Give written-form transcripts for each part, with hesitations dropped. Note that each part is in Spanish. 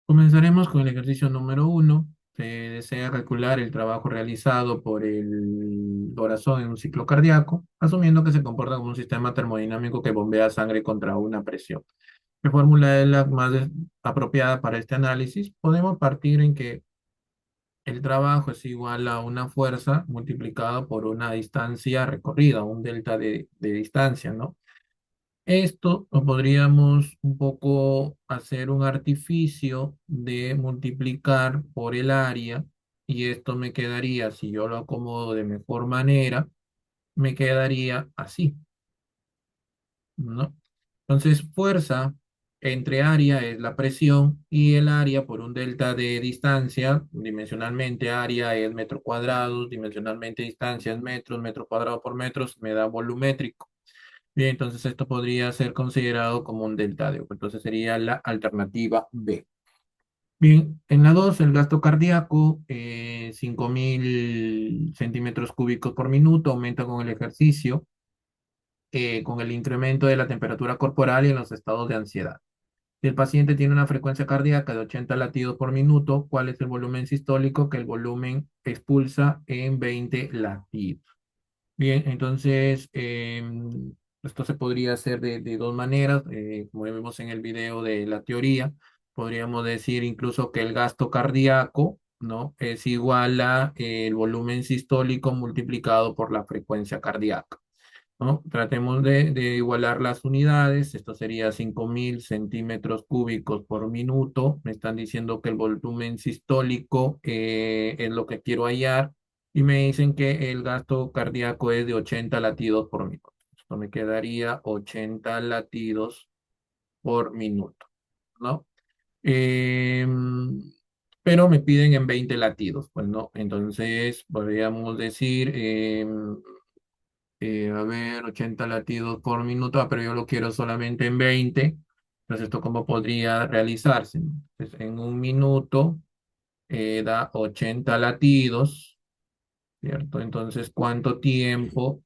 Comenzaremos con el ejercicio número uno. Se desea calcular el trabajo realizado por el corazón en un ciclo cardíaco, asumiendo que se comporta como un sistema termodinámico que bombea sangre contra una presión. ¿Qué fórmula es la apropiada para este análisis? Podemos partir en que el trabajo es igual a una fuerza multiplicada por una distancia recorrida, un delta de distancia, ¿no? Esto lo podríamos un poco hacer un artificio de multiplicar por el área y esto me quedaría, si yo lo acomodo de mejor manera, me quedaría así, ¿no? Entonces, fuerza entre área es la presión y el área por un delta de distancia, dimensionalmente área es metro cuadrado, dimensionalmente distancia es metros, metro cuadrado por metros, me da volumétrico. Bien, entonces esto podría ser considerado como un delta D. Entonces sería la alternativa B. Bien, en la 2 el gasto cardíaco, 5.000 centímetros cúbicos por minuto, aumenta con el ejercicio, con el incremento de la temperatura corporal y en los estados de ansiedad. Si el paciente tiene una frecuencia cardíaca de 80 latidos por minuto, ¿cuál es el volumen sistólico que el volumen expulsa en 20 latidos? Bien, entonces esto se podría hacer de dos maneras, como vimos en el video de la teoría, podríamos decir incluso que el gasto cardíaco, ¿no? Es igual a el volumen sistólico multiplicado por la frecuencia cardíaca, ¿no? Tratemos de igualar las unidades, esto sería 5.000 centímetros cúbicos por minuto, me están diciendo que el volumen sistólico es lo que quiero hallar y me dicen que el gasto cardíaco es de 80 latidos por minuto. Esto me quedaría 80 latidos por minuto, ¿no? Em, pero me piden en 20 latidos, pues no, entonces podríamos decir... a ver, 80 latidos por minuto, pero yo lo quiero solamente en 20. Entonces, ¿esto cómo podría realizarse? Entonces, en un minuto da 80 latidos, ¿cierto? Entonces, ¿cuánto tiempo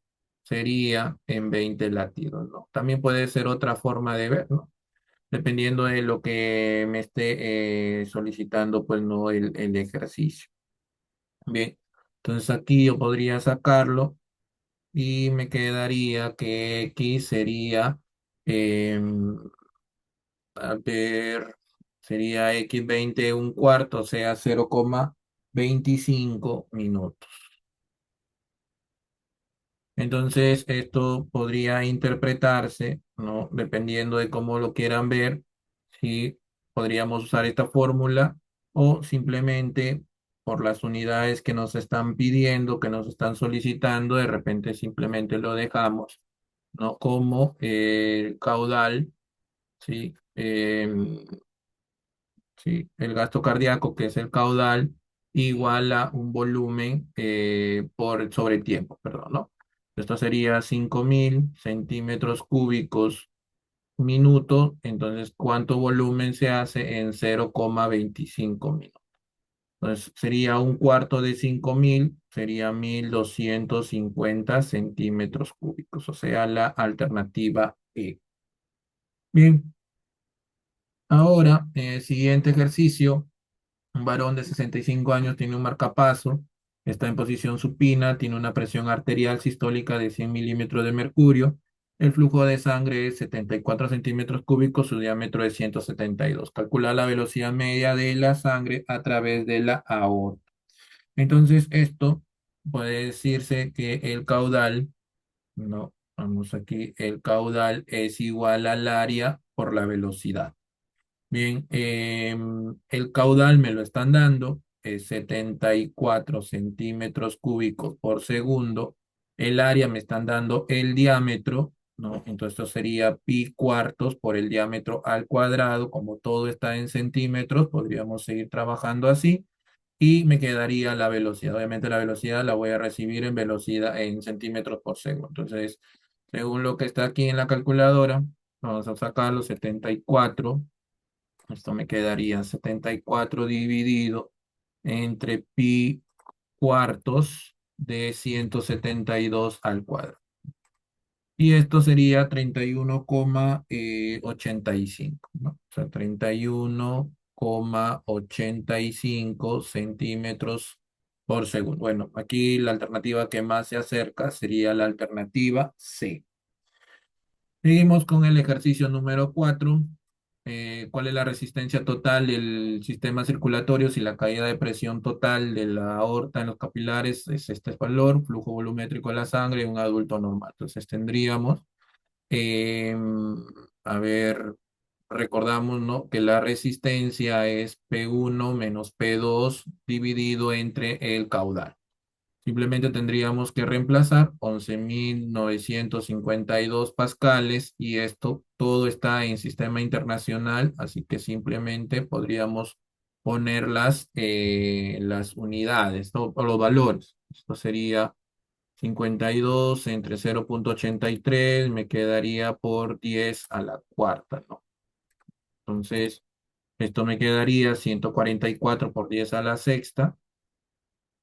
sería en 20 latidos, ¿no? También puede ser otra forma de ver, ¿no? Dependiendo de lo que me esté solicitando, pues, no el ejercicio. Bien, entonces aquí yo podría sacarlo y me quedaría que X sería, em, a ver, sería X 20 un cuarto, o sea, 0,25 minutos. Entonces, esto podría interpretarse, ¿no? Dependiendo de cómo lo quieran ver, si podríamos usar esta fórmula o simplemente por las unidades que nos están pidiendo, que nos están solicitando, de repente simplemente lo dejamos, ¿no? Como el caudal, ¿sí? Sí, el gasto cardíaco, que es el caudal, igual a un volumen sobre tiempo, perdón, ¿no? Esto sería 5.000 centímetros cúbicos minuto, entonces, ¿cuánto volumen se hace en 0,25 minutos? Entonces, sería un cuarto de 5.000, sería 1.250 centímetros cúbicos, o sea, la alternativa E. Bien, ahora, siguiente ejercicio. Un varón de 65 años tiene un marcapaso, está en posición supina, tiene una presión arterial sistólica de 100 milímetros de mercurio. El flujo de sangre es 74 centímetros cúbicos, su diámetro es 172. Calcula la velocidad media de la sangre a través de la aorta. Entonces, esto puede decirse que el caudal, no, vamos aquí, el caudal es igual al área por la velocidad. Bien, el caudal me lo están dando, es 74 centímetros cúbicos por segundo. El área me están dando el diámetro, ¿no? Entonces esto sería pi cuartos por el diámetro al cuadrado. Como todo está en centímetros, podríamos seguir trabajando así. Y me quedaría la velocidad. Obviamente la velocidad la voy a recibir en velocidad en centímetros por segundo. Entonces, según lo que está aquí en la calculadora, vamos a sacar los 74. Esto me quedaría 74 dividido entre pi cuartos de 172 al cuadrado. Y esto sería 31,85, ¿no? O sea, 31 0,85 centímetros por segundo. Bueno, aquí la alternativa que más se acerca sería la alternativa C. Seguimos con el ejercicio número 4. ¿Cuál es la resistencia total del sistema circulatorio si la caída de presión total de la aorta en los capilares es este valor, flujo volumétrico de la sangre en un adulto normal? Entonces tendríamos, eh, a ver, recordamos, ¿no? Que la resistencia es P1 menos P2 dividido entre el caudal. Simplemente tendríamos que reemplazar 11.952 pascales y esto todo está en sistema internacional, así que simplemente podríamos poner las unidades, ¿no? O los valores. Esto sería 52 entre 0,83, me quedaría por 10 a la cuarta, ¿no? Entonces, esto me quedaría 144 por 10 a la sexta.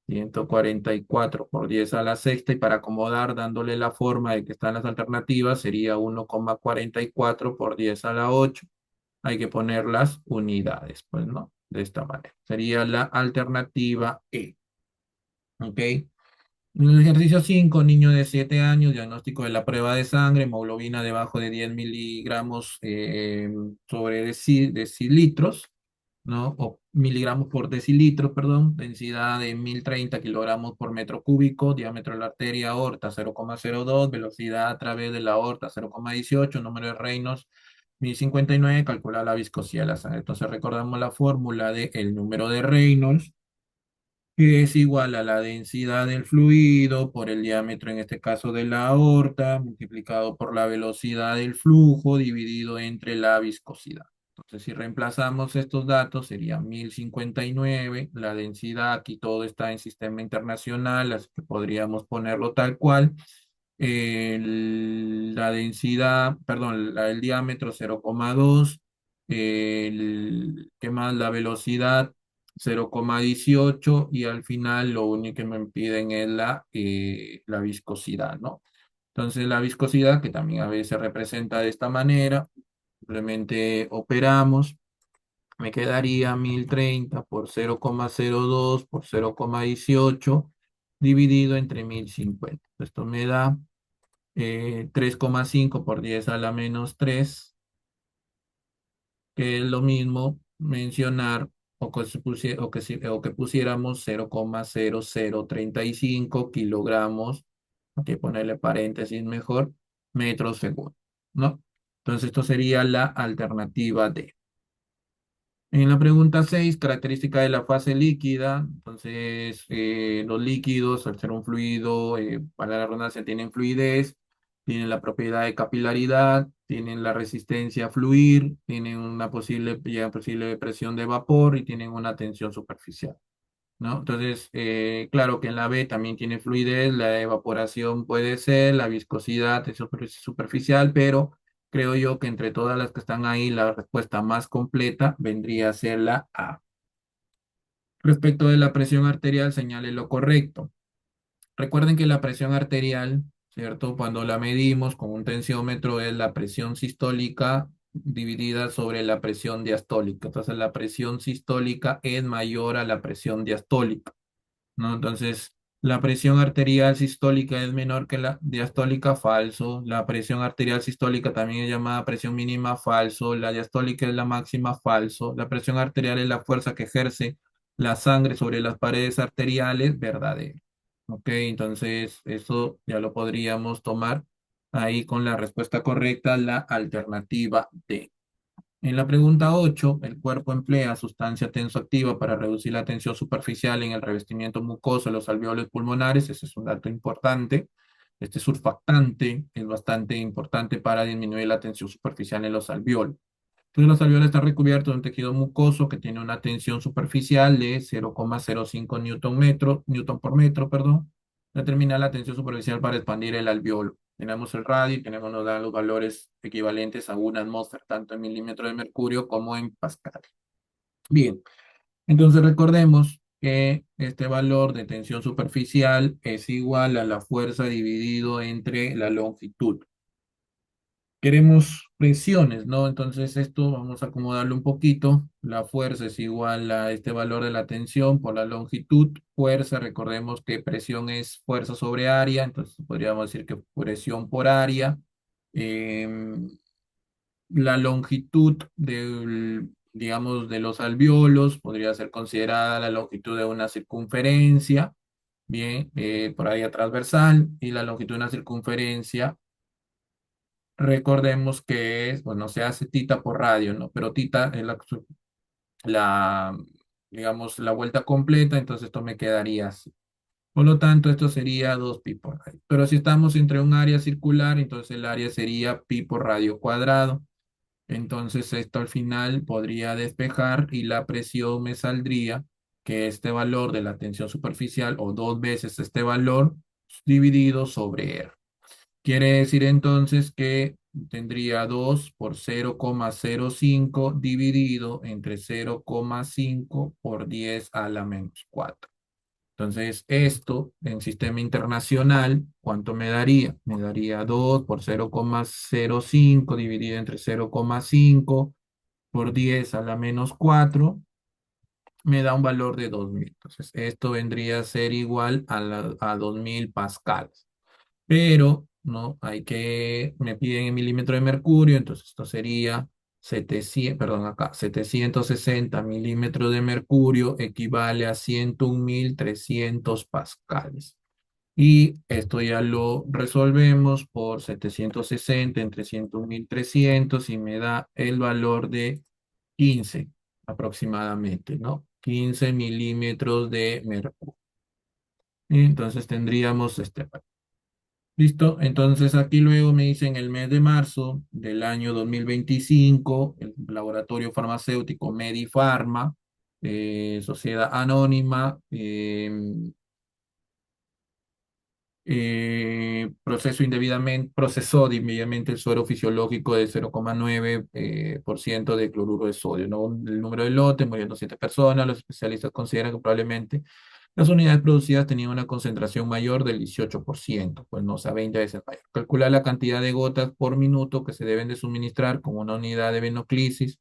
144 por 10 a la sexta y para acomodar dándole la forma de que están las alternativas sería 1,44 por 10 a la 8. Hay que poner las unidades, pues no, de esta manera. Sería la alternativa E. ¿Ok? En el ejercicio 5, niño de 7 años, diagnóstico de la prueba de sangre, hemoglobina debajo de 10 miligramos sobre decilitros, ¿no? O miligramos por decilitro, perdón, densidad de 1030 kilogramos por metro cúbico, diámetro de la arteria aorta 0,02, velocidad a través de la aorta 0,18, número de Reynolds 1059, calcular la viscosidad de la sangre. Entonces recordamos la fórmula de el número de Reynolds, que es igual a la densidad del fluido por el diámetro, en este caso de la aorta, multiplicado por la velocidad del flujo, dividido entre la viscosidad. Entonces, si reemplazamos estos datos, sería 1059, la densidad, aquí todo está en sistema internacional, así que podríamos ponerlo tal cual. La densidad, perdón, el diámetro 0,2, ¿qué más? La velocidad 0,18 y al final lo único que me impiden es la viscosidad, ¿no? Entonces la viscosidad, que también a veces representa de esta manera, simplemente operamos, me quedaría 1030 por 0,02 por 0,18 dividido entre 1050. Esto me da 3,5 por 10 a la menos 3, que es lo mismo mencionar o que pusiéramos 0,0035 kilogramos, hay que ponerle paréntesis mejor, metros segundo, ¿no? Entonces esto sería la alternativa D. En la pregunta 6, característica de la fase líquida. Entonces, los líquidos, al ser un fluido, para la redundancia, tienen fluidez, tienen la propiedad de capilaridad, tienen la resistencia a fluir, tienen una posible presión de vapor y tienen una tensión superficial, ¿no? Entonces, claro que en la B también tiene fluidez, la evaporación puede ser, la viscosidad es superficial, pero creo yo que entre todas las que están ahí, la respuesta más completa vendría a ser la A. Respecto de la presión arterial, señale lo correcto. Recuerden que la presión arterial, ¿cierto? Cuando la medimos con un tensiómetro es la presión sistólica dividida sobre la presión diastólica. Entonces, la presión sistólica es mayor a la presión diastólica, ¿no? Entonces, la presión arterial sistólica es menor que la diastólica, falso. La presión arterial sistólica también es llamada presión mínima, falso. La diastólica es la máxima, falso. La presión arterial es la fuerza que ejerce la sangre sobre las paredes arteriales, verdadero. Ok, entonces eso ya lo podríamos tomar ahí con la respuesta correcta, la alternativa D. En la pregunta 8, el cuerpo emplea sustancia tensoactiva para reducir la tensión superficial en el revestimiento mucoso de los alveolos pulmonares. Ese es un dato importante. Este surfactante es bastante importante para disminuir la tensión superficial en los alveolos. Entonces, los alveolos están recubiertos de un tejido mucoso que tiene una tensión superficial de 0,05 newton por metro, perdón. Determina la tensión superficial para expandir el alveolo. Tenemos el radio y nos dan los valores equivalentes a una atmósfera, tanto en milímetros de mercurio como en pascal. Bien, entonces recordemos que este valor de tensión superficial es igual a la fuerza dividido entre la longitud. Queremos presiones, ¿no? Entonces esto vamos a acomodarlo un poquito. La fuerza es igual a este valor de la tensión por la longitud. Fuerza, recordemos que presión es fuerza sobre área, entonces podríamos decir que presión por área. Em, la longitud del, digamos, de los alvéolos podría ser considerada la longitud de una circunferencia, bien, por área transversal, y la longitud de una circunferencia. Recordemos que es, bueno, se hace tita por radio, ¿no? Pero tita es la, digamos, la vuelta completa, entonces esto me quedaría así. Por lo tanto, esto sería 2 pi por radio. Pero si estamos entre un área circular, entonces el área sería pi por radio cuadrado. Entonces esto al final podría despejar y la presión me saldría que este valor de la tensión superficial o dos veces este valor dividido sobre R. Quiere decir entonces que tendría 2 por 0,05 dividido entre 0,5 por 10 a la menos 4. Entonces, esto en sistema internacional, ¿cuánto me daría? Me daría 2 por 0,05 dividido entre 0,5 por 10 a la menos 4, me da un valor de 2000. Entonces, esto vendría a ser igual a 2000 pascales. Pero, ¿no? Me piden en milímetro de mercurio, entonces esto sería 700, perdón, acá, 760 milímetros de mercurio equivale a 101.300 pascales. Y esto ya lo resolvemos por 760 entre 101.300 y me da el valor de 15 aproximadamente, ¿no? 15 milímetros de mercurio. Y entonces tendríamos este. Listo, entonces aquí luego me dicen el mes de marzo del año 2025, el laboratorio farmacéutico Medifarma, sociedad anónima, procesó indebidamente el suero fisiológico de 0,9 por ciento de cloruro de sodio, ¿no? El número de lote, murieron 7 personas, los especialistas consideran que probablemente las unidades producidas tenían una concentración mayor del 18%, pues no, o sea, 20 veces mayor. Calcular la cantidad de gotas por minuto que se deben de suministrar con una unidad de venoclisis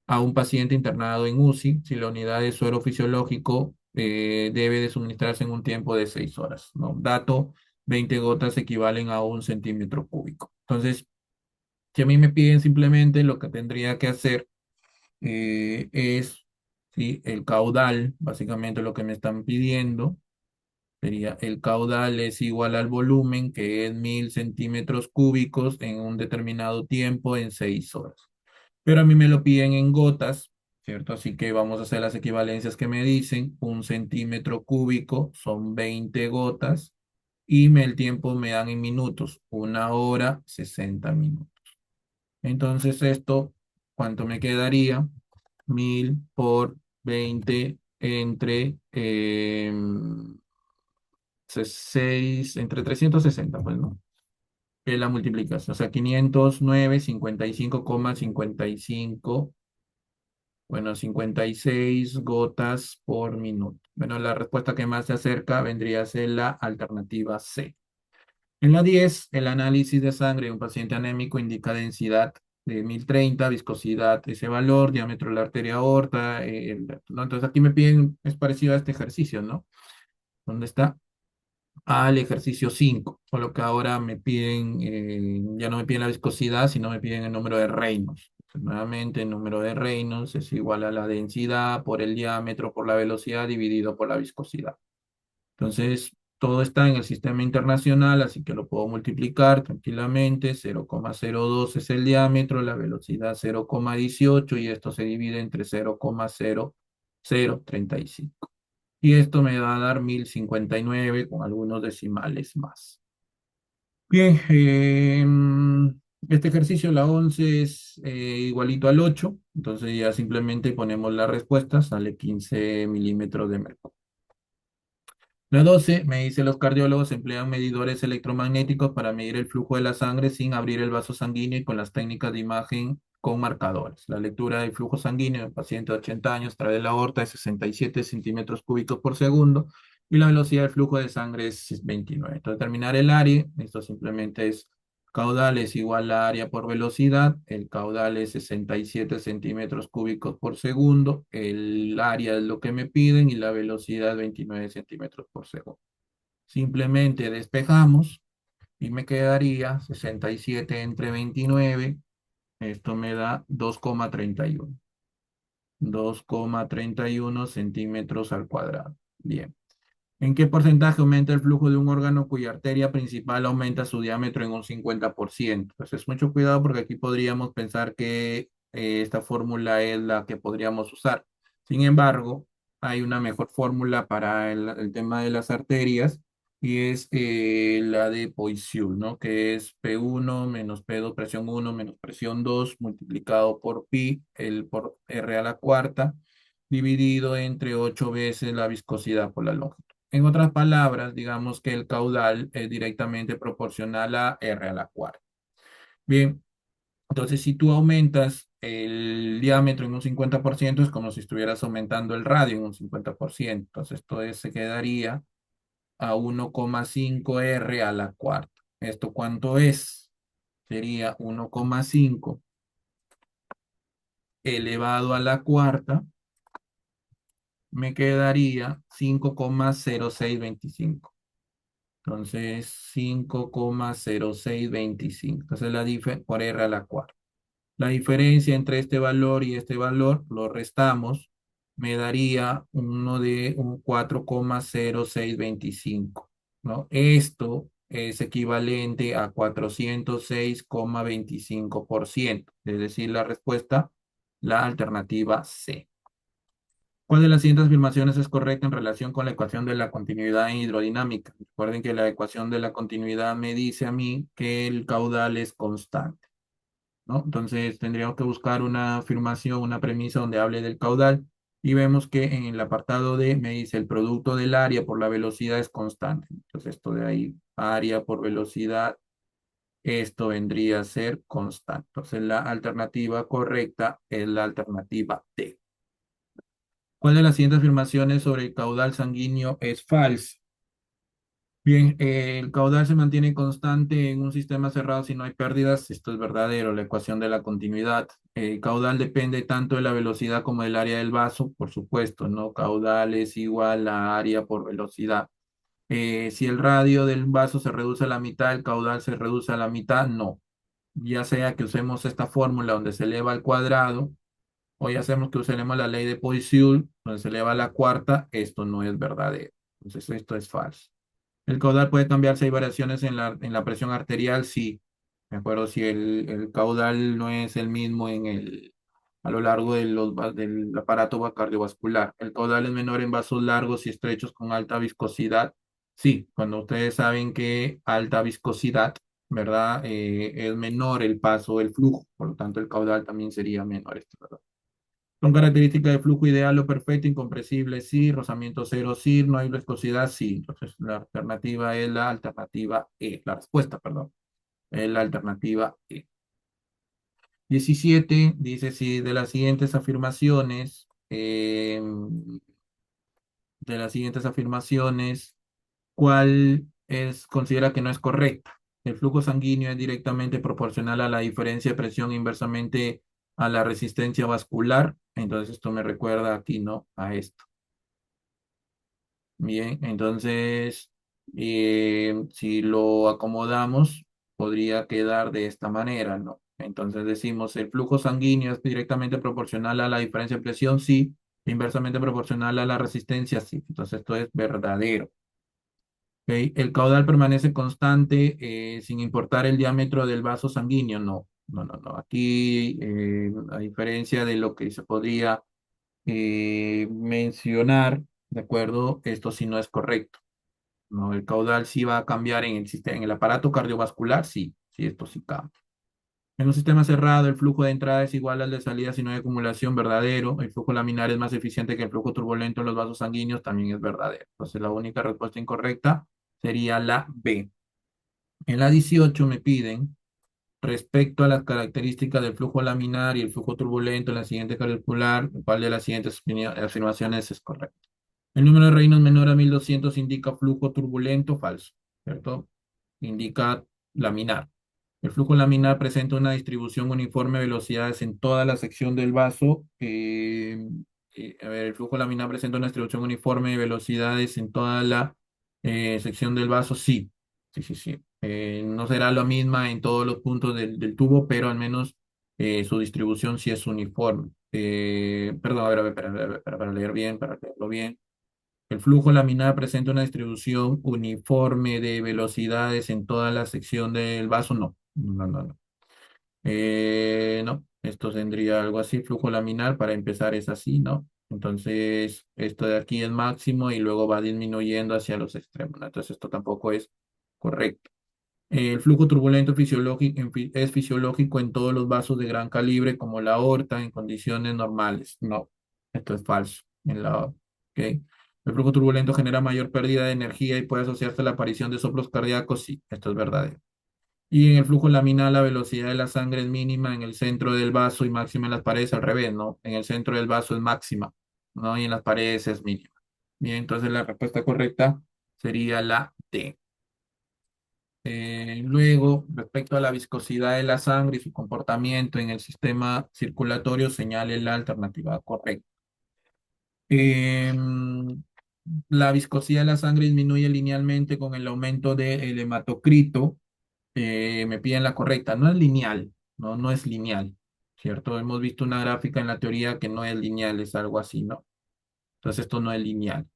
a un paciente internado en UCI, si la unidad de suero fisiológico debe de suministrarse en un tiempo de 6 horas, ¿no? Dato, 20 gotas equivalen a un centímetro cúbico. Entonces, si a mí me piden simplemente lo que tendría que hacer es, ¿sí? El caudal, básicamente lo que me están pidiendo sería el caudal es igual al volumen, que es 1000 centímetros cúbicos en un determinado tiempo en 6 horas. Pero a mí me lo piden en gotas, ¿cierto? Así que vamos a hacer las equivalencias que me dicen. Un centímetro cúbico son 20 gotas y el tiempo me dan en minutos, 1 hora, 60 minutos. Entonces esto, ¿cuánto me quedaría? 1000 por 20 entre 6, entre 360, pues, ¿no? Que es la multiplicación. O sea, 509, 55,55, bueno, 56 gotas por minuto. Bueno, la respuesta que más se acerca vendría a ser la alternativa C. En la 10, el análisis de sangre de un paciente anémico indica densidad de 1030, viscosidad, ese valor, diámetro de la arteria aorta, ¿no? Entonces aquí me piden, es parecido a este ejercicio, ¿no? ¿Dónde está? Al ejercicio 5, solo que ahora me piden, ya no me piden la viscosidad, sino me piden el número de Reynolds. Entonces, nuevamente, el número de Reynolds es igual a la densidad por el diámetro por la velocidad dividido por la viscosidad. Entonces, todo está en el sistema internacional, así que lo puedo multiplicar tranquilamente. 0,02 es el diámetro, la velocidad 0,18 y esto se divide entre 0,0035. Y esto me va a dar 1059 con algunos decimales más. Bien, este ejercicio, la 11 es igualito al 8, entonces ya simplemente ponemos la respuesta, sale 15 milímetros de mercurio. La 12 me dice los cardiólogos emplean medidores electromagnéticos para medir el flujo de la sangre sin abrir el vaso sanguíneo y con las técnicas de imagen con marcadores. La lectura del flujo sanguíneo del paciente de 80 años a través de la aorta es 67 centímetros cúbicos por segundo y la velocidad del flujo de sangre es 29. Entonces, determinar el área, esto simplemente es Caudal es igual a área por velocidad. El caudal es 67 centímetros cúbicos por segundo. El área es lo que me piden y la velocidad 29 centímetros por segundo. Simplemente despejamos y me quedaría 67 entre 29. Esto me da 2,31. 2,31 centímetros al cuadrado. Bien. ¿En qué porcentaje aumenta el flujo de un órgano cuya arteria principal aumenta su diámetro en un 50%? Entonces, mucho cuidado porque aquí podríamos pensar que esta fórmula es la que podríamos usar. Sin embargo, hay una mejor fórmula para el tema de las arterias y es la de Poiseuille, ¿no? Que es P1 menos P2, presión 1 menos presión 2 multiplicado por pi, el por R a la cuarta, dividido entre 8 veces la viscosidad por la longitud. En otras palabras, digamos que el caudal es directamente proporcional a R a la cuarta. Bien, entonces si tú aumentas el diámetro en un 50%, es como si estuvieras aumentando el radio en un 50%. Entonces esto se quedaría a 1,5 R a la cuarta. ¿Esto cuánto es? Sería 1,5 elevado a la cuarta, me quedaría 5,0625. Entonces, 5,0625. Entonces, la diferencia por R a la cuarta. La diferencia entre este valor y este valor lo restamos, me daría uno de un 4,0625, ¿no? Esto es equivalente a 406,25%. Es decir, la respuesta, la alternativa C. ¿Cuál de las siguientes afirmaciones es correcta en relación con la ecuación de la continuidad hidrodinámica? Recuerden que la ecuación de la continuidad me dice a mí que el caudal es constante, ¿no? Entonces tendríamos que buscar una afirmación, una premisa donde hable del caudal y vemos que en el apartado D me dice el producto del área por la velocidad es constante. Entonces esto de ahí, área por velocidad, esto vendría a ser constante. Entonces la alternativa correcta es la alternativa D. ¿Cuál de las siguientes afirmaciones sobre el caudal sanguíneo es falsa? Bien, el caudal se mantiene constante en un sistema cerrado si no hay pérdidas. Esto es verdadero, la ecuación de la continuidad. El caudal depende tanto de la velocidad como del área del vaso, por supuesto, ¿no? Caudal es igual a área por velocidad. Si el radio del vaso se reduce a la mitad, el caudal se reduce a la mitad, no. Ya sea que usemos esta fórmula donde se eleva al cuadrado, hoy hacemos que usemos la ley de Poiseuille, donde se eleva a la cuarta, esto no es verdadero. Entonces, esto es falso. El caudal puede cambiarse, hay variaciones en la presión arterial, sí. Me acuerdo si el caudal no es el mismo a lo largo de del aparato cardiovascular. El caudal es menor en vasos largos y estrechos con alta viscosidad. Sí, cuando ustedes saben que alta viscosidad, ¿verdad? Es menor el paso, el flujo, por lo tanto el caudal también sería menor, esto, ¿verdad? Son características de flujo ideal o perfecto, incompresible, sí, rozamiento cero, sí, no hay viscosidad, sí. Entonces, la alternativa es la alternativa E, la respuesta, perdón, es la alternativa E. 17 dice si de las siguientes afirmaciones, ¿cuál considera que no es correcta? El flujo sanguíneo es directamente proporcional a la diferencia de presión inversamente a la resistencia vascular. Entonces esto me recuerda aquí, ¿no? A esto. Bien, entonces si lo acomodamos, podría quedar de esta manera, ¿no? Entonces decimos, el flujo sanguíneo es directamente proporcional a la diferencia de presión, sí. Inversamente proporcional a la resistencia, sí. Entonces esto es verdadero. ¿Ok? El caudal permanece constante sin importar el diámetro del vaso sanguíneo. No, no, no, no. Aquí, a diferencia de lo que se podría mencionar, ¿de acuerdo? Esto sí no es correcto. No, el caudal sí va a cambiar en el sistema, en el aparato cardiovascular, sí, sí, esto sí cambia. En un sistema cerrado, el flujo de entrada es igual al de salida si no hay acumulación, verdadero. El flujo laminar es más eficiente que el flujo turbulento en los vasos sanguíneos, también es verdadero. Entonces, la única respuesta incorrecta sería la B. En la 18 me piden, respecto a las características del flujo laminar y el flujo turbulento en la siguiente cardiovascular, ¿cuál de las siguientes afirmaciones es correcta? El número de reinos menor a 1200 indica flujo turbulento, falso, ¿cierto? Indica laminar. El flujo laminar presenta una distribución uniforme de velocidades en toda la sección del vaso. A ver, el flujo laminar presenta una distribución uniforme de velocidades en toda la sección del vaso. Sí, sí, sí, sí. No será la misma en todos los puntos del tubo, pero al menos su distribución sí es uniforme. Perdón, a ver, para leer bien, para leerlo bien. El flujo laminar presenta una distribución uniforme de velocidades en toda la sección del vaso. No, no, no, no. No, esto tendría algo así. Flujo laminar para empezar es así, ¿no? Entonces, esto de aquí es máximo y luego va disminuyendo hacia los extremos, ¿no? Entonces, esto tampoco es correcto. El flujo turbulento es fisiológico en todos los vasos de gran calibre, como la aorta, en condiciones normales. No, esto es falso. ¿Ok? El flujo turbulento genera mayor pérdida de energía y puede asociarse a la aparición de soplos cardíacos. Sí, esto es verdadero. Y en el flujo laminar, la velocidad de la sangre es mínima en el centro del vaso y máxima en las paredes, al revés, ¿no? En el centro del vaso es máxima, ¿no? Y en las paredes es mínima. Bien, entonces la respuesta correcta sería la D. Luego, respecto a la viscosidad de la sangre y su comportamiento en el sistema circulatorio, señale la alternativa correcta. La viscosidad de la sangre disminuye linealmente con el aumento del hematocrito. Me piden la correcta. No es lineal, no, no es lineal, ¿cierto? Hemos visto una gráfica en la teoría que no es lineal, es algo así, ¿no? Entonces esto no es lineal.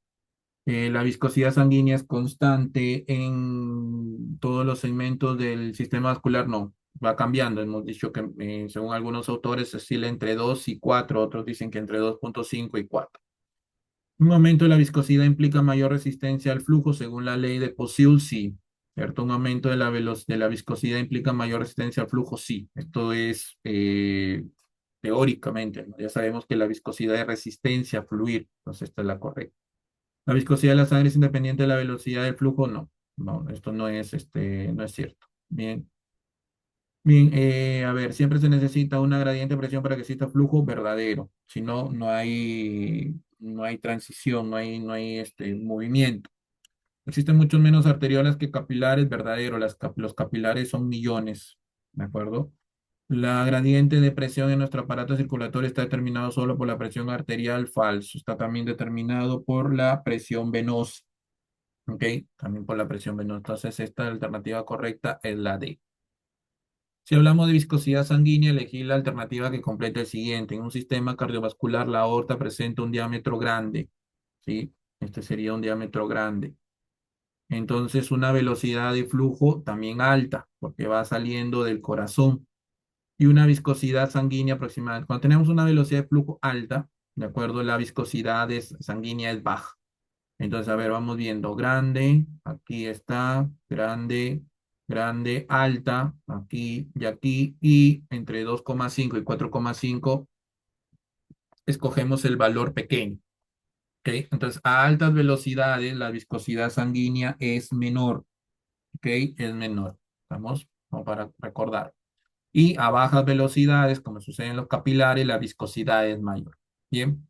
La viscosidad sanguínea es constante en todos los segmentos del sistema vascular, no, va cambiando. Hemos dicho que según algunos autores oscila entre 2 y 4, otros dicen que entre 2,5 y 4. Un aumento de la viscosidad implica mayor resistencia al flujo según la ley de Poiseuille, sí. ¿Cierto? Un aumento de de la viscosidad implica mayor resistencia al flujo, sí. Esto es teóricamente, ¿no? Ya sabemos que la viscosidad es resistencia a fluir, entonces esta es la correcta. La viscosidad de la sangre es independiente de la velocidad del flujo, no. No, esto no es, no es cierto. Bien. Bien, a ver, siempre se necesita una gradiente de presión para que exista flujo verdadero. Si no, no hay transición, no hay movimiento. Existen muchos menos arteriolas que capilares, verdadero. Los capilares son millones, ¿de acuerdo? La gradiente de presión en nuestro aparato circulatorio está determinado solo por la presión arterial, falso. Está también determinado por la presión venosa, ¿ok? También por la presión venosa. Entonces, esta alternativa correcta es la D. Si hablamos de viscosidad sanguínea, elegí la alternativa que completa el siguiente. En un sistema cardiovascular, la aorta presenta un diámetro grande, ¿sí? Este sería un diámetro grande. Entonces, una velocidad de flujo también alta, porque va saliendo del corazón. Y una viscosidad sanguínea aproximada. Cuando tenemos una velocidad de flujo alta, ¿de acuerdo? La viscosidad sanguínea es baja. Entonces, a ver, vamos viendo. Grande, aquí está, grande, grande, alta, aquí y aquí, y entre 2,5 y 4,5 escogemos el valor pequeño. ¿Ok? Entonces, a altas velocidades, la viscosidad sanguínea es menor. ¿Ok? Es menor. Vamos, como para recordar. Y a bajas velocidades, como sucede en los capilares, la viscosidad es mayor. Bien.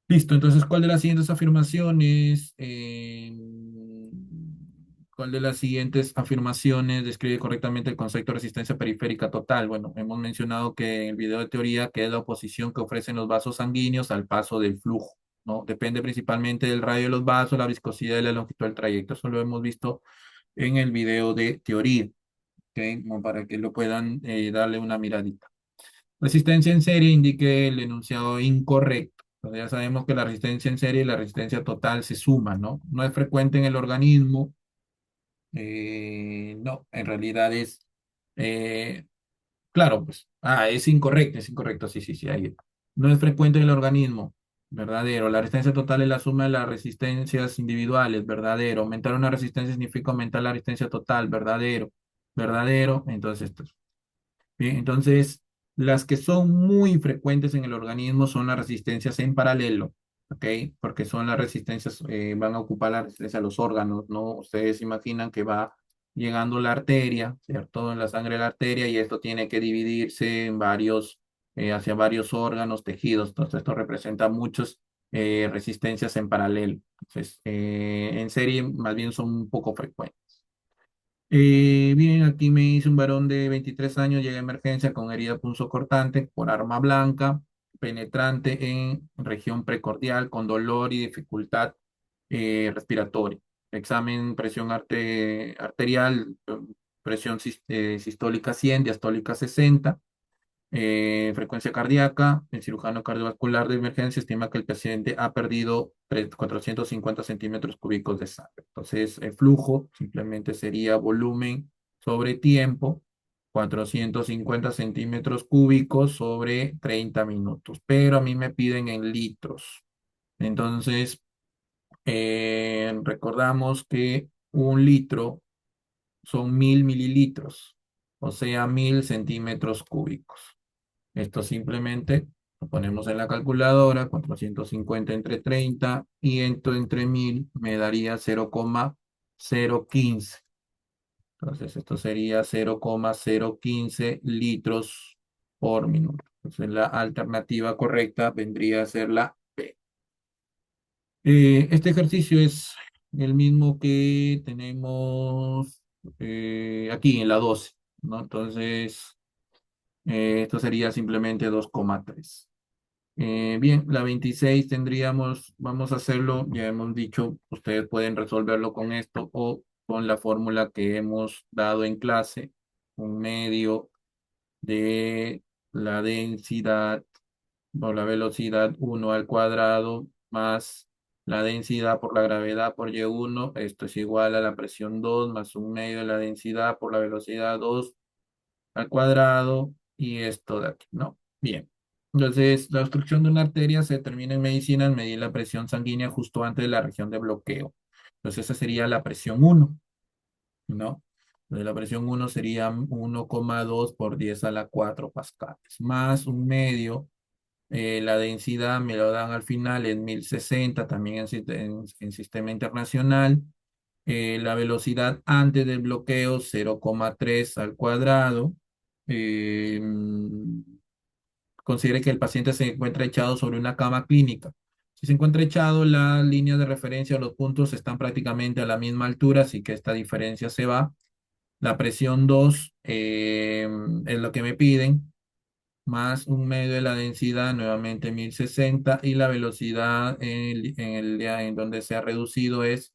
Listo, entonces, ¿cuál de las siguientes afirmaciones, cuál de las siguientes afirmaciones describe correctamente el concepto de resistencia periférica total? Bueno, hemos mencionado que en el video de teoría, que es la oposición que ofrecen los vasos sanguíneos al paso del flujo, ¿no? Depende principalmente del radio de los vasos, la viscosidad y la longitud del trayecto. Eso lo hemos visto en el video de teoría, ¿ok? Como para que lo puedan darle una miradita. Resistencia en serie indique el enunciado incorrecto. Entonces ya sabemos que la resistencia en serie y la resistencia total se suman, ¿no? No es frecuente en el organismo. No, en realidad es, eh, claro, pues, es incorrecto, sí, sí, sí, ahí. No es frecuente en el organismo, verdadero. La resistencia total es la suma de las resistencias individuales, verdadero. Aumentar una resistencia significa aumentar la resistencia total, verdadero, verdadero. Entonces, esto es bien, entonces, las que son muy frecuentes en el organismo son las resistencias en paralelo, ¿ok? Porque son las resistencias, van a ocupar la resistencia a los órganos, ¿no? Ustedes imaginan que va llegando la arteria, ¿cierto? En la sangre de la arteria y esto tiene que dividirse en varios, hacia varios órganos, tejidos. Entonces, esto representa muchas resistencias en paralelo. Entonces, en serie, más bien son un poco frecuentes. Bien, aquí me dice un varón de 23 años llega a emergencia con herida punzocortante por arma blanca, penetrante en región precordial, con dolor y dificultad respiratoria. Examen, presión arterial, presión sistólica 100, diastólica 60. Frecuencia cardíaca, el cirujano cardiovascular de emergencia estima que el paciente ha perdido 450 centímetros cúbicos de sangre. Entonces, el flujo simplemente sería volumen sobre tiempo, 450 centímetros cúbicos sobre 30 minutos, pero a mí me piden en litros. Entonces, recordamos que un litro son 1000 mililitros, o sea, 1000 centímetros cúbicos. Esto simplemente lo ponemos en la calculadora, 450 entre 30 y esto entre 1000 me daría 0,015. Entonces esto sería 0,015 litros por minuto. Entonces la alternativa correcta vendría a ser la B. Este ejercicio es el mismo que tenemos aquí en la 12, ¿no? Entonces esto sería simplemente 2,3. Bien, la 26 tendríamos, vamos a hacerlo, ya hemos dicho, ustedes pueden resolverlo con esto o con la fórmula que hemos dado en clase, un medio de la densidad o la velocidad 1 al cuadrado más la densidad por la gravedad por Y1, esto es igual a la presión 2 más un medio de la densidad por la velocidad 2 al cuadrado y esto de aquí, ¿no? Bien. Entonces, la obstrucción de una arteria se determina en medicina al medir la presión sanguínea justo antes de la región de bloqueo. Entonces, esa sería la presión 1, ¿no? Entonces, la presión 1 sería 1,2 por 10 a la 4 pascales, más un medio. La densidad me lo dan al final en 1060, también en sistema internacional. La velocidad antes del bloqueo, 0,3 al cuadrado. Eh, Considere que el paciente se encuentra echado sobre una cama clínica. Si se encuentra echado, las líneas de referencia o los puntos están prácticamente a la misma altura, así que esta diferencia se va. La presión 2 es lo que me piden, más un medio de la densidad, nuevamente 1060, y la velocidad en el día en donde se ha reducido es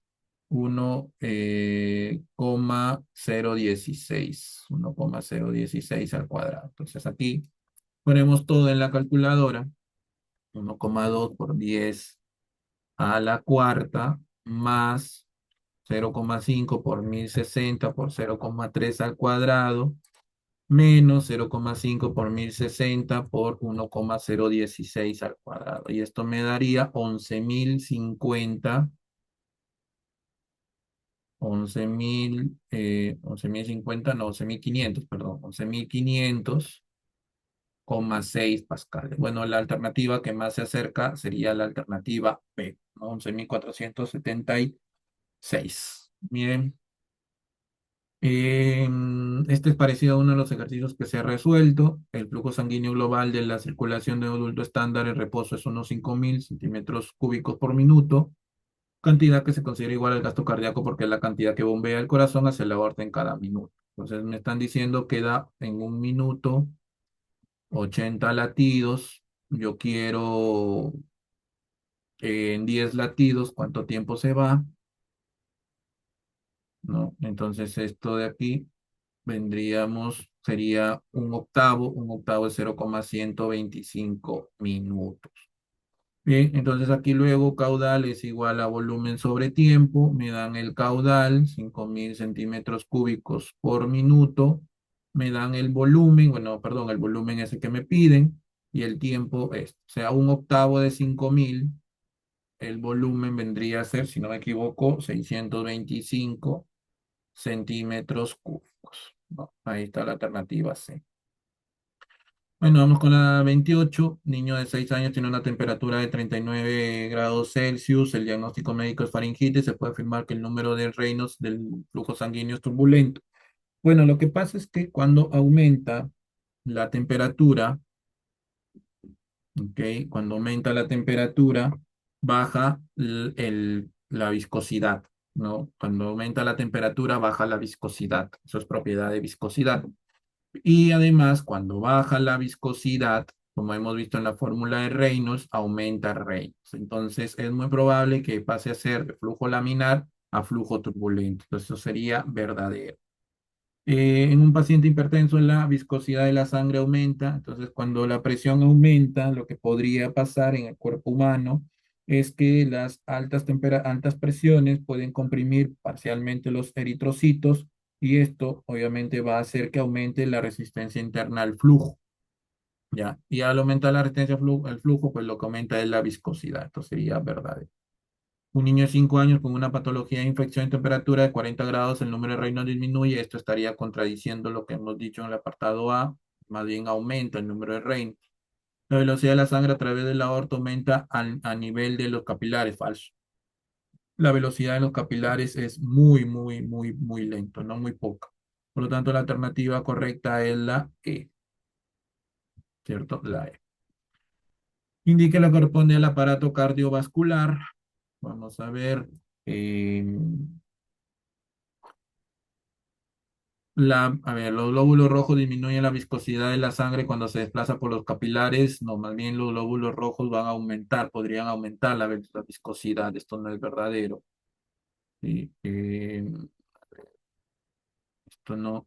1,016 al cuadrado. Entonces aquí ponemos todo en la calculadora, 1,2 por 10 a la cuarta, más 0,5 por 1060 por 0,3 al cuadrado, menos 0,5 por 1060 por 1,016 al cuadrado. Y esto me daría 11.050, no, 11.500, perdón, 11.500,6 pascales. Bueno, la alternativa que más se acerca sería la alternativa B, ¿no? 11.476. Bien. Este es parecido a uno de los ejercicios que se ha resuelto. El flujo sanguíneo global de la circulación de un adulto estándar en reposo es unos 5.000 centímetros cúbicos por minuto, cantidad que se considera igual al gasto cardíaco porque es la cantidad que bombea el corazón hacia la aorta en cada minuto. Entonces me están diciendo que da en un minuto 80 latidos. Yo quiero en 10 latidos cuánto tiempo se va, ¿no? Entonces esto de aquí sería un octavo es 0,125 minutos. Bien, entonces aquí luego caudal es igual a volumen sobre tiempo, me dan el caudal, 5.000 centímetros cúbicos por minuto, me dan el volumen, bueno, perdón, el volumen es el que me piden, y el tiempo es, o sea, un octavo de 5.000, el volumen vendría a ser, si no me equivoco, 625 centímetros cúbicos. No, ahí está la alternativa C. Bueno, vamos con la 28. Niño de 6 años tiene una temperatura de 39 grados Celsius. El diagnóstico médico es faringitis. Se puede afirmar que el número de reinos del flujo sanguíneo es turbulento. Bueno, lo que pasa es que cuando aumenta la temperatura, ¿ok? Cuando aumenta la temperatura, baja la viscosidad. ¿no? Cuando aumenta la temperatura, baja la viscosidad. Eso es propiedad de viscosidad. Y además, cuando baja la viscosidad, como hemos visto en la fórmula de Reynolds, aumenta Reynolds. Entonces, es muy probable que pase a ser de flujo laminar a flujo turbulento. Entonces, eso sería verdadero. En un paciente hipertenso, la viscosidad de la sangre aumenta. Entonces, cuando la presión aumenta, lo que podría pasar en el cuerpo humano es que las altas presiones pueden comprimir parcialmente los eritrocitos y esto obviamente va a hacer que aumente la resistencia interna al flujo, ¿ya? Y al aumentar la resistencia al flujo, pues lo que aumenta es la viscosidad. Esto sería verdadero. Un niño de 5 años con una patología de infección en temperatura de 40 grados, el número de reinos disminuye. Esto estaría contradiciendo lo que hemos dicho en el apartado A, más bien aumenta el número de reinos. La velocidad de la sangre a través del aorto aumenta a nivel de los capilares, falso. La velocidad de los capilares es muy lento, no muy poca. Por lo tanto, la alternativa correcta es la E, ¿cierto? La E. Indique lo que corresponde al aparato cardiovascular. Vamos a ver. eh, a ver, los glóbulos rojos disminuyen la viscosidad de la sangre cuando se desplaza por los capilares. No, más bien los glóbulos rojos van a aumentar, podrían aumentar la viscosidad. Esto no es verdadero. Sí, esto no.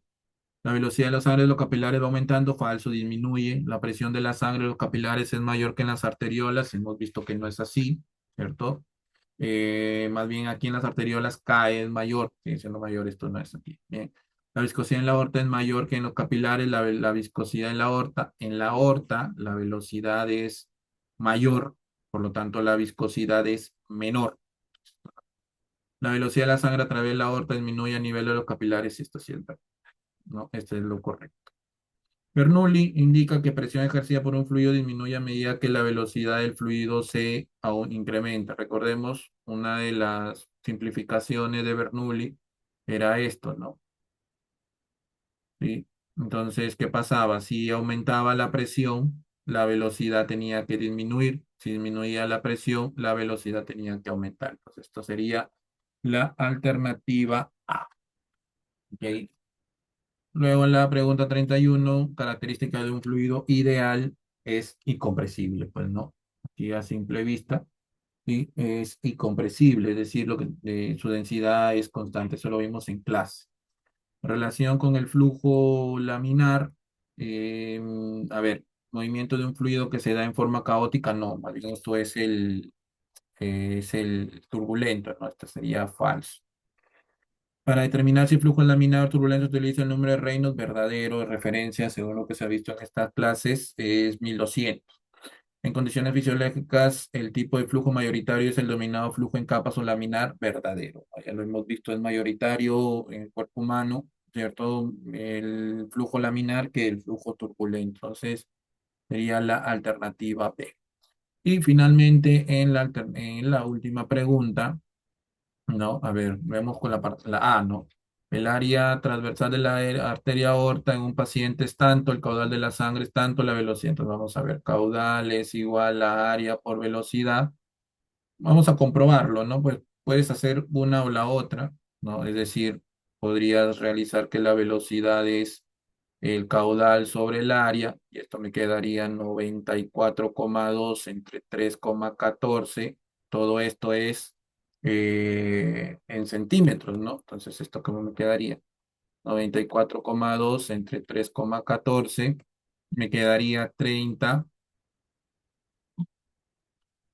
La velocidad de la sangre de los capilares va aumentando, falso, disminuye. La presión de la sangre de los capilares es mayor que en las arteriolas. Hemos visto que no es así, ¿cierto? Más bien aquí en las arteriolas cae es mayor, sigue siendo mayor, esto no es aquí. Bien. La viscosidad en la aorta es mayor que en los capilares, la viscosidad en la aorta. En la aorta la velocidad es mayor, por lo tanto la viscosidad es menor. La velocidad de la sangre a través de la aorta disminuye a nivel de los capilares, esto sí es verdad, ¿no? Este es lo correcto. Bernoulli indica que presión ejercida por un fluido disminuye a medida que la velocidad del fluido se incrementa. Recordemos, una de las simplificaciones de Bernoulli era esto, ¿no? ¿Sí? Entonces, ¿qué pasaba? Si aumentaba la presión, la velocidad tenía que disminuir. Si disminuía la presión, la velocidad tenía que aumentar. Entonces, esto sería la alternativa A. ¿Ok? Luego en la pregunta 31, característica de un fluido ideal es incompresible, pues no, aquí a simple vista, y es incompresible, es decir, su densidad es constante, eso lo vimos en clase. Relación con el flujo laminar, eh, a ver, movimiento de un fluido que se da en forma caótica, no, más bien esto es el turbulento, ¿no? Esto sería falso. Para determinar si el flujo es laminar o turbulento, utiliza el número de Reynolds verdadero de referencia, según lo que se ha visto en estas clases, es 1200. En condiciones fisiológicas, el tipo de flujo mayoritario es el denominado flujo en capas o laminar verdadero. Ya lo hemos visto, es mayoritario en el cuerpo humano, ¿cierto? El flujo laminar que el flujo turbulento. Entonces, sería la alternativa B. Y finalmente, en la última pregunta, no, a ver, vemos con la A, ¿no? El área transversal de la arteria aorta en un paciente es tanto, el caudal de la sangre es tanto, la velocidad. Entonces vamos a ver, caudal es igual a área por velocidad. Vamos a comprobarlo, ¿no? Pues puedes hacer una o la otra, ¿no? Es decir, podrías realizar que la velocidad es el caudal sobre el área, y esto me quedaría 94,2 entre 3,14. Todo esto es en centímetros, ¿no? Entonces, ¿esto cómo me quedaría? 94,2 entre 3,14 me quedaría 30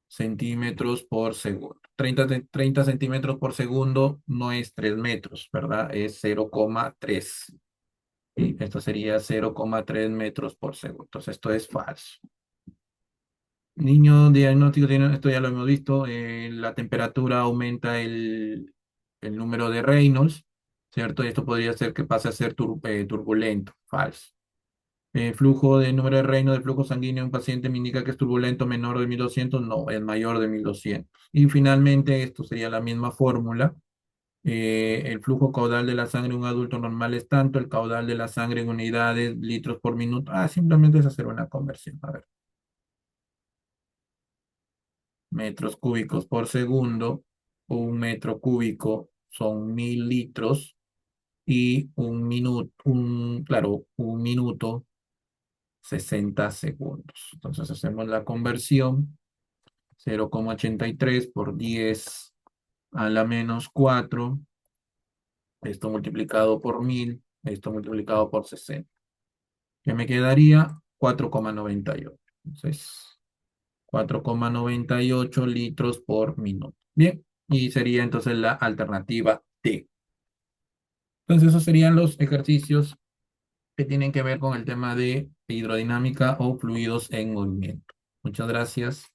centímetros por segundo. 30 centímetros por segundo no es 3 metros, ¿verdad? Es 0,3. Y esto sería 0,3 metros por segundo. Entonces, esto es falso. Niño diagnóstico, esto ya lo hemos visto, la temperatura aumenta el número de Reynolds, ¿cierto? Y esto podría ser que pase a ser turbulento, falso. Flujo de número de Reynolds del flujo sanguíneo de un paciente me indica que es turbulento menor de 1200, no, es mayor de 1200. Y finalmente, esto sería la misma fórmula. El flujo caudal de la sangre de un adulto normal es tanto, el caudal de la sangre en unidades, litros por minuto. Simplemente es hacer una conversión. A ver, metros cúbicos por segundo, o un metro cúbico son 1000 litros y claro, 1 minuto 60 segundos. Entonces hacemos la conversión, 0,83 por 10 a la menos 4, esto multiplicado por 1000, esto multiplicado por 60. ¿Qué me quedaría? 4,98. Entonces, 4,98 litros por minuto. Bien, y sería entonces la alternativa D. Entonces, esos serían los ejercicios que tienen que ver con el tema de hidrodinámica o fluidos en movimiento. Muchas gracias.